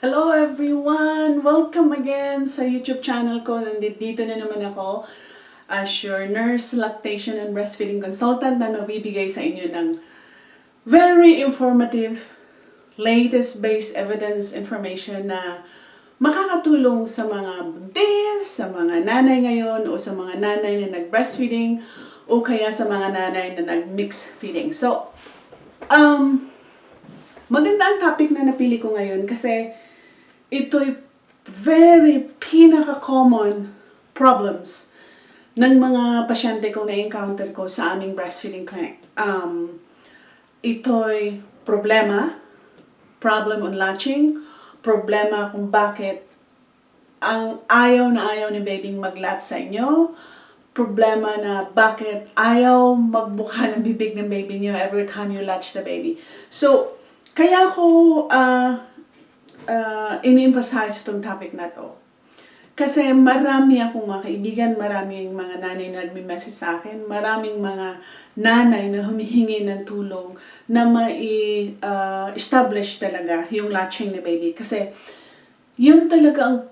Hello everyone! Welcome again sa YouTube channel ko. Nandito na naman ako as your nurse, lactation, and breastfeeding consultant na nabibigay sa inyo ng very informative, latest-based evidence information na makakatulong sa mga buntis, sa mga nanay ngayon, o sa mga nanay na nag-breastfeeding, o kaya sa mga nanay na nag-mix feeding. So, maganda ang topic na napili ko ngayon kasi ito'y very pinaka-common problems ng mga pasyente ko na-encounter ko sa aming breastfeeding clinic. Ito'y problem on latching, problema kung bakit ang ayaw ni baby mag-latch sa inyo, problema na bakit ayaw magbuka ng bibig ng baby niyo every time you latch the baby. So, kaya ko in-emphasize itong topic na to. Kasi marami akong mga kaibigan, maraming mga nanay na nagme-message sa akin, maraming mga nanay na humihingi ng tulong na establish talaga yung latching ni baby. Kasi yun talaga ang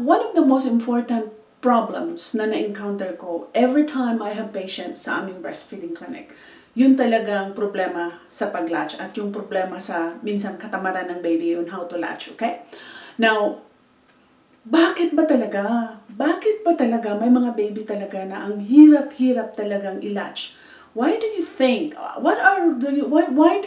one of the most important problems na na-encounter ko every time I have patients sa aming breastfeeding clinic. Yun talagang problema sa pag-latch at yung problema sa minsan katamaran ng baby on how to latch, okay? Now, bakit ba talaga? Bakit ba talaga may mga baby talaga na ang hirap-hirap talagang i-latch? Why do you think? Why do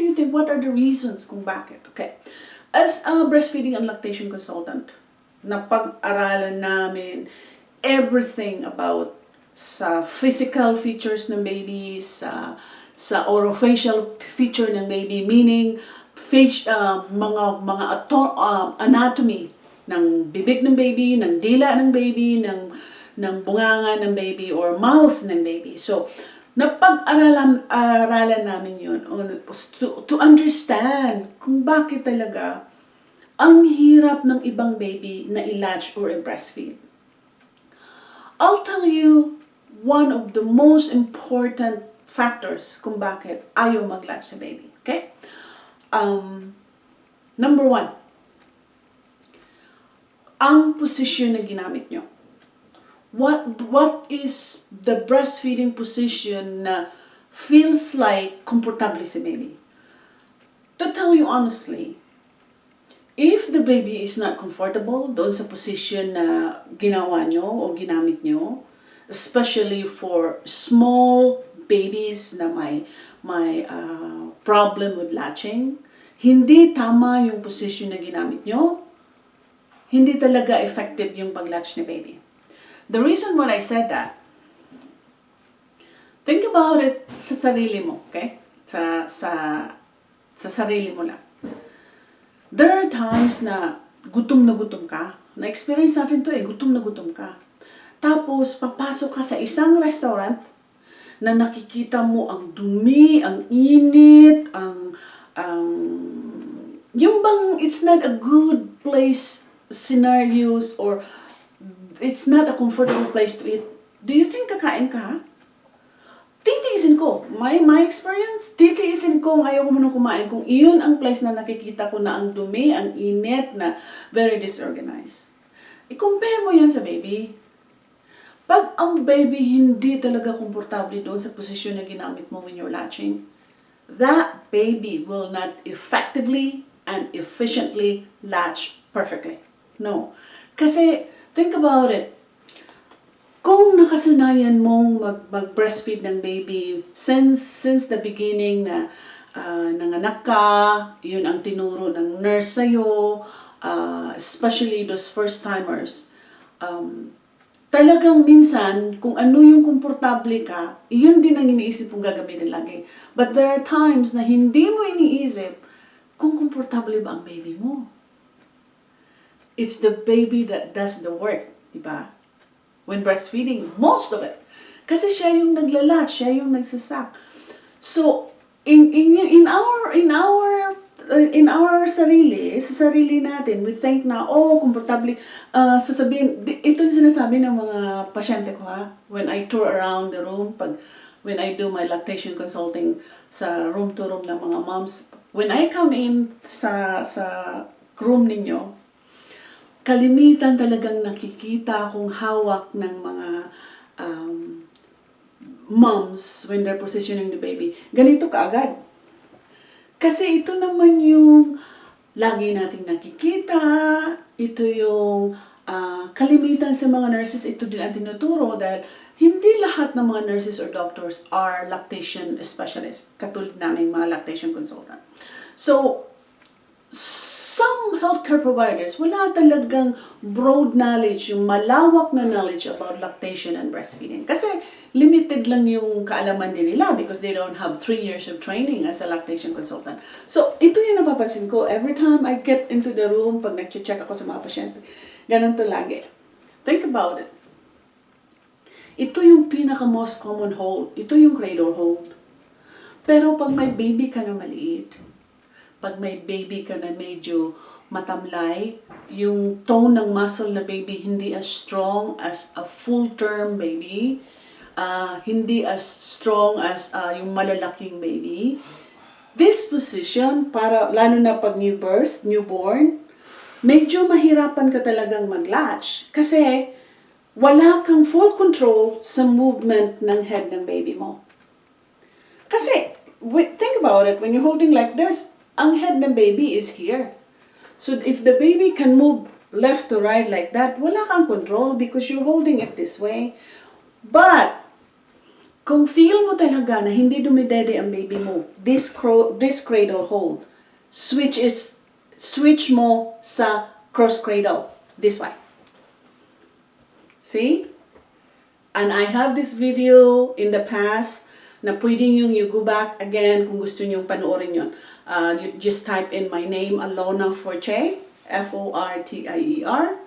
you think? What are the reasons kung bakit? Okay. As a breastfeeding and lactation consultant, napag-aralan namin everything about sa physical features ng baby, sa orofacial feature ng baby, meaning mga anatomy ng bibig ng baby, ng dila ng baby, ng bunganga ng baby, or mouth ng baby. So, napag-aralan namin yun to understand kung bakit talaga ang hirap ng ibang baby na i-latch or i-breastfeed. I'll tell you one of the most important factors kung bakit ayaw mag-latch sa baby. Okay? Number one, ang position na ginamit nyo. What is the breastfeeding position na feels like comfortable si baby? To tell you honestly, if the baby is not comfortable doon sa position na ginawa nyo o ginamit nyo, especially for small babies na may problem with latching, hindi tama yung position na ginamit nyo, hindi talaga effective yung pag-latch ni baby. The reason why I said that, think about it sa sarili mo, okay? Sa sarili mo lang. There are times na gutom ka. Na-experience natin to gutom ka. Tapos, papasok ka sa isang restaurant na nakikita mo ang dumi, ang init, yung bang it's not a good place scenarios or it's not a comfortable place to eat. Do you think kakain ka? Titiisin ko. My experience, titiisin ko ayaw ko muna kumain kung iyon ang place na nakikita ko na ang dumi, ang init, na very disorganized. I-compare mo yan sa baby. Pag ang baby hindi talaga komportable doon sa posisyon na ginamit mo when you're latching, that baby will not effectively and efficiently latch perfectly. No. Kasi, think about it. Kung nakasanayan mong mag-breastfeed ng baby since the beginning na nanganak ka, yun ang tinuro ng nurse sa'yo, especially those first-timers, talagang minsan, kung ano yung komportable ka, yun din ang iniisip mong gagamitin lagi. But there are times na hindi mo iniisip kung komportable ba ang baby mo. It's the baby that does the work, di ba? When breastfeeding, most of it. Kasi siya yung naglalatch, siya yung nagsasak. So, in our sarili, sa sarili natin, we think na, komportable, sasabihin, ito yung sinasabi ng mga pasyente ko when I tour around the room, when I do my lactation consulting sa room-to-room ng mga moms, when I come in sa room ninyo, kalimitan talagang nakikita akong hawak ng mga moms when they're positioning the baby. Ganito kaagad. Kasi ito naman yung lagi nating nakikita, ito yung kalimitan sa mga nurses, ito din ang tinuturo dahil hindi lahat ng mga nurses or doctors are lactation specialists, katulad namin mga lactation consultant. So, some healthcare providers, wala talagang broad knowledge, yung malawak na knowledge about lactation and breastfeeding. Kasi limited lang yung kaalaman din nila because they don't have 3 years of training as a lactation consultant. So, ito yung napapansin ko. Every time I get into the room, pag nag-check ako sa mga pasyente, ganun to lagi. Think about it. Ito yung pinaka-most common hold. Ito yung cradle hold. Pero pag may baby ka na maliit, pag may baby ka na medyo matamlay, yung tone ng muscle na baby hindi as strong as a full-term baby, hindi as strong as yung malalaking baby. This position, para lalo na pag newborn, medyo mahirapan ka talagang mag-latch kasi wala kang full control sa movement ng head ng baby mo. Kasi, think about it, when you're holding like this, ang head ng baby is here. So if the baby can move left to right like that, wala kang control because you're holding it this way. But, kung feel mo talaga na hindi dumidede ang baby mo, this cradle hold, switch mo sa cross cradle, this way. See? And I have this video in the past na pwedeng you go back again kung gusto nyo panoorin yun. You just type in my name, Alona Fortier, Fortier,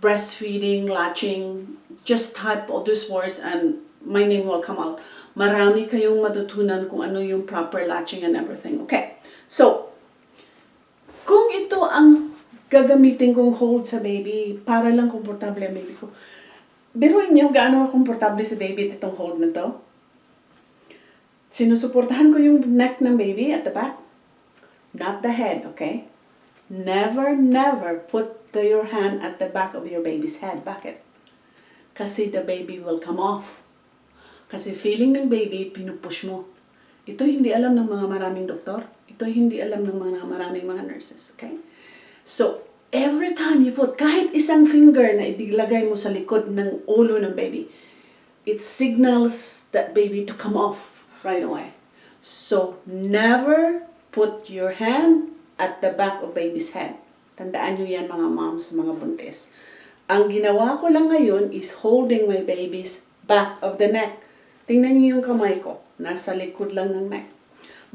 breastfeeding, latching, just type all those words and my name will come out. Marami kayong matutunan kung ano yung proper latching and everything. Okay, so, kung ito ang gagamitin kong hold sa baby, para lang komportable ang baby ko, biruin niyo gaano komportable sa baby itong hold na to. Sinusuportahan ko yung neck ng baby at the back, not the head, okay? Never put your hand at the back of your baby's head. Bakit? Kasi the baby will come off. Kasi feeling ng baby, pinupush mo. Ito hindi alam ng mga maraming doktor. Ito hindi alam ng mga maraming mga nurses, okay? So, every time you put kahit isang finger na ibilagay mo sa likod ng ulo ng baby, it signals that baby to come off right away. So, never put your hand at the back of baby's head. Tandaan nyo yan mga moms, mga buntis. Ang ginawa ko lang ngayon is holding my baby's back of the neck. Tingnan niyo yung kamay ko. Nasa likod lang ng neck.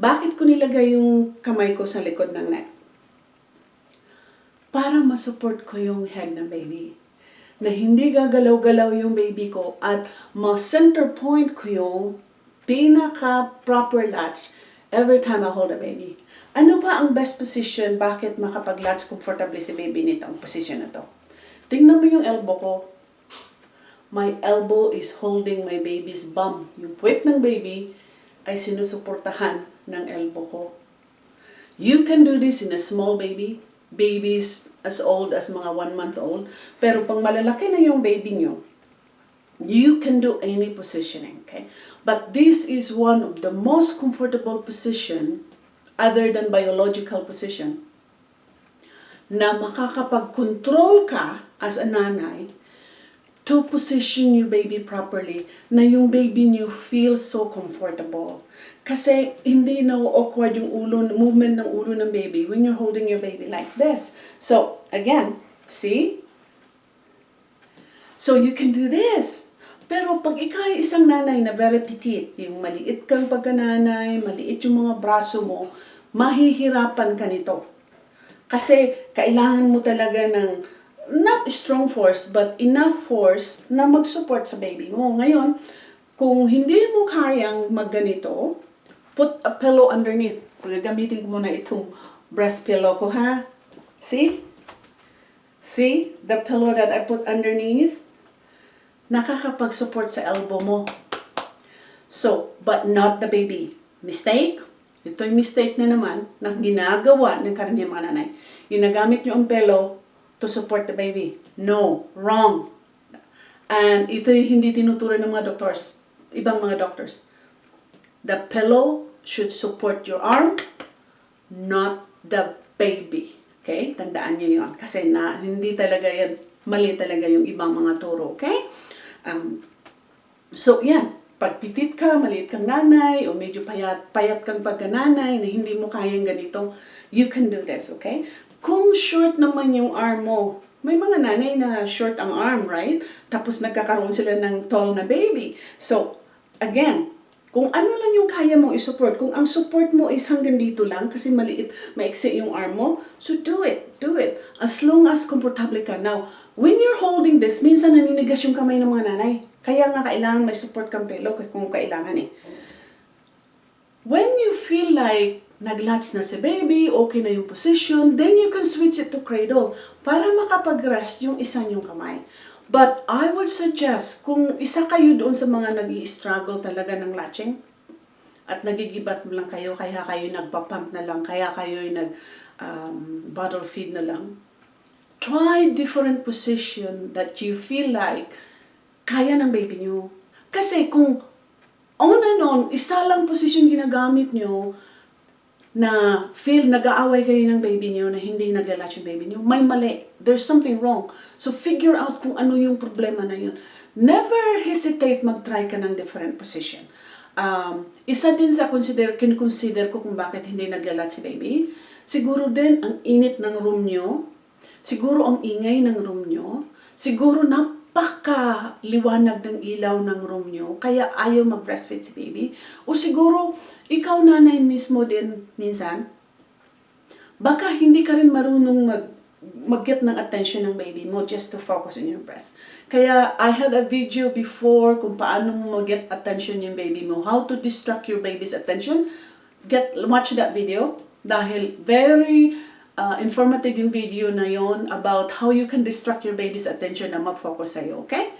Bakit ko nilagay yung kamay ko sa likod ng neck? Para ma-support ko yung head ng baby. Na hindi gagalaw-galaw yung baby ko at ma-center point ko yung pinaka-proper latch every time I hold a baby. Ano ba ang best position? Bakit makapag-latch comfortably si baby nito? Ang position na to. Tingnan mo yung elbow ko. My elbow is holding my baby's bum. Yung puwet ng baby ay sinusuportahan ng elbow ko. You can do this in a small baby. Babies as old as mga 1 month old. Pero pang malalaki na yung baby nyo, you can do any positioning. Okay? But this is one of the most comfortable position other than biological position na makakapag-control ka as a nanay to position your baby properly, na yung baby niyo feels so comfortable. Kasi hindi na awkward yung movement ng ulo ng baby when you're holding your baby like this. So, again, see? So, you can do this. Pero pag ikaw ay isang nanay na very petite, yung maliit kang pagkananay, maliit yung mga braso mo, mahihirapan ka nito. Kasi kailangan mo talaga ng not strong force, but enough force na mag-support sa baby mo. Ngayon, kung hindi mo kayang magganito, put a pillow underneath. So, gagamitin ko muna itong breast pillow ko, ha? See? See? The pillow that I put underneath? Nakakapag-support sa elbow mo. So, but not the baby. Mistake? Ito'y mistake na naman na ginagawa ng karamihan mga nanay. Ginagamit nyo ang pillow to support the baby. No, wrong. And ito yung hindi tinuturo ng mga doctors, ibang mga doctors. The pillow should support your arm, not the baby. Okay? Tandaan niyo yun. Kasi hindi talaga yan, mali talaga yung ibang mga turo. Okay? So, yan. Pag pitit ka, maliit kang nanay, o medyo payat kang pagkananay na hindi mo kayang ganito, you can do this, okay? Kung short naman yung arm mo, may mga nanay na short ang arm, right? Tapos nagkakaroon sila ng tall na baby. So, again, kung ano lang yung kaya mong i-support, kung ang support mo is hanggang dito lang, kasi maliit, maiksi yung arm mo, so do it. As long as komportable ka. Now, when you're holding this, minsan naninigas yung kamay ng mga nanay. Kaya nga kailangan may support kang pillow kung kailangan eh. When you feel like nag-latch na si baby, okay na yung position, then you can switch it to cradle para makapag-rest yung isa niyong kamay. But I would suggest, kung isa kayo doon sa mga nag-i-struggle talaga ng latching, at nagigibat lang kayo, kaya kayo nagpa-pump na lang, kaya kayo bottle feed na lang, try different position that you feel like kaya ng baby nyo. Kasi kung on and on, isa lang position ginagamit nyo na feel nag-aaway kayo ng baby nyo na hindi naglalatch yung baby nyo, may mali. There's something wrong. So figure out kung ano yung problema na yun. Never hesitate mag-try ka ng different position. Isa din sa consider ko kung bakit hindi naglalatch si baby. Siguro din ang init ng room nyo. Siguro ang ingay ng room nyo. Siguro napaka-liwanag ng ilaw ng room nyo, kaya ayaw mag-breastfeed si baby. O siguro, ikaw nanay mismo din minsan, baka hindi ka rin marunong mag-get ng attention ng baby mo just to focus on your breast. Kaya, I had a video before kung paano mo mag-get attention yung baby mo, how to distract your baby's attention. Watch that video, dahil very informative yung video na yon about how you can distract your baby's attention na mag-focus sa'yo, okay?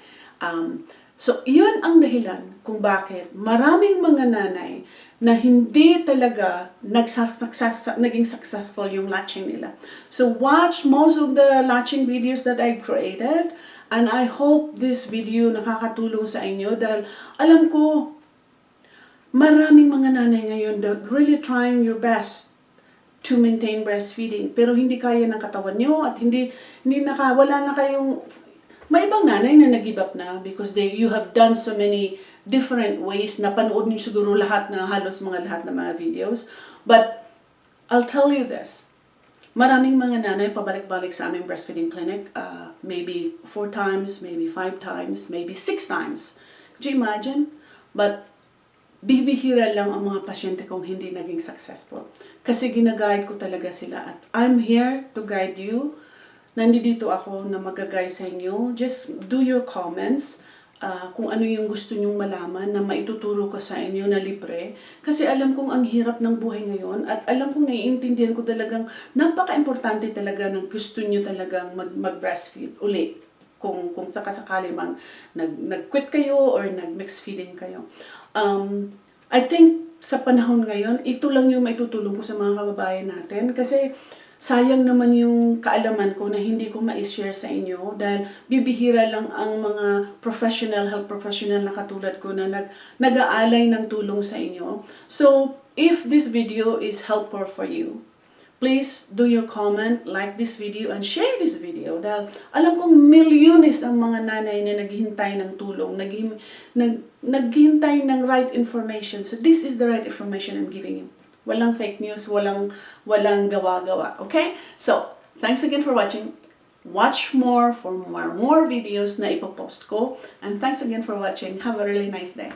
So, yun ang dahilan kung bakit maraming mga nanay na hindi talaga naging successful yung latching nila. So, watch most of the latching videos that I created, and I hope this video nakakatulong sa inyo dahil alam ko maraming mga nanay ngayon that really trying your best to maintain breastfeeding, pero hindi kaya ng katawan nyo at wala na kayong, may ibang nanay na nag-give up na because you have done so many different ways na panood nyo siguro halos lahat ng mga videos. But I'll tell you this, maraming mga nanay pabalik-balik sa aming breastfeeding clinic, maybe 4 times, maybe 5 times, maybe 6 times. Could you imagine? But bibihira lang ang mga pasyente kong hindi naging successful. Kasi ginaguide ko talaga sila at I'm here to guide you. Nandito ako na mag-guide sa inyo. Just do your comments kung ano yung gusto nyong malaman na maituturo ko sa inyo na libre. Kasi alam kong ang hirap ng buhay ngayon at alam kong naiintindihan ko talagang napaka-importante talaga na gusto nyo talagang mag-breastfeed uli. Kung sakasakali mang nag-quit kayo or nag-mixed feeding kayo. I think sa panahon ngayon, ito lang yung maitutulong ko sa mga kababayan natin kasi sayang naman yung kaalaman ko na hindi ko ma-share sa inyo dahil bibihira lang ang mga health professional na katulad ko na nag-aalay ng tulong sa inyo. So, if this video is helpful for you, please do your comment, like this video, and share this video. Dahil alam kong milyones ang mga nanay na naghihintay ng tulong, naghihintay ng right information. So this is the right information I'm giving you. Walang fake news, walang gawa-gawa. Okay? So, thanks again for watching. Watch more for more videos na ipopost ko. And thanks again for watching. Have a really nice day.